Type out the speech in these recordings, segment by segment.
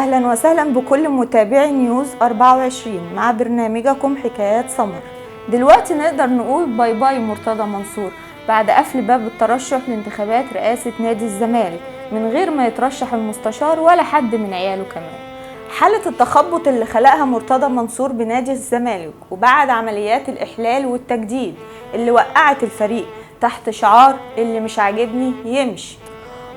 أهلا وسهلا بكل متابعي نيوز 24 مع برنامجكم حكايات سمر. دلوقتي نقدر نقول باي باي مرتضى منصور بعد قفل باب الترشح لانتخابات رئاسة نادي الزمالك من غير ما يترشح المستشار ولا حد من عياله كمان. حالة التخبط اللي خلقها مرتضى منصور بنادي الزمالك وبعد عمليات الإحلال والتجديد اللي وقعت الفريق تحت شعار اللي مش عاجبني يمشي.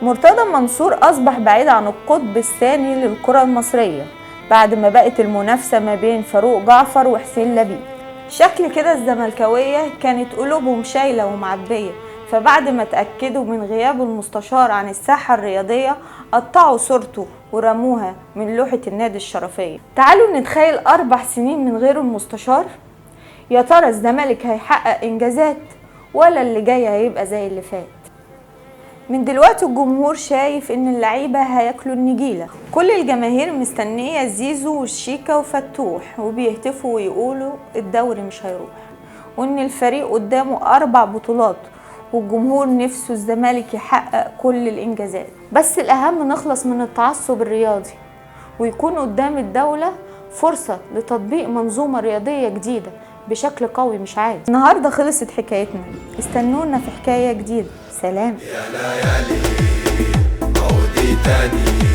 مرتضى منصور أصبح بعيد عن القطب الثاني للكرة المصرية بعد ما بقت المنافسة ما بين فاروق جعفر وحسين لبيب. شكل كده الزملكاوية كانت قلوبهم شايلة ومعبية، فبعد ما تأكدوا من غياب المستشار عن الساحة الرياضية قطعوا صورته ورموها من لوحة النادي الشرفية. تعالوا نتخيل 4 سنين من غير المستشار. يا ترى الزمالك هيحقق إنجازات ولا اللي جاي هيبقى زي اللي فات؟ من دلوقتي الجمهور شايف ان اللعيبه هياكلوا النجيله، كل الجماهير مستنيه زيزو والشيكا وفتوح وبيهتفوا ويقولوا الدوري مش هيروح، وان الفريق قدامه 4 بطولات والجمهور نفسه الزمالك يحقق كل الانجازات. بس الاهم نخلص من التعصب الرياضي ويكون قدام الدوله فرصه لتطبيق منظومه رياضيه جديده بشكل قوي مش عادي. النهارده خلصت حكايتنا، استنونا في حكايه جديده. سلام. يا ليالي عودي تاني.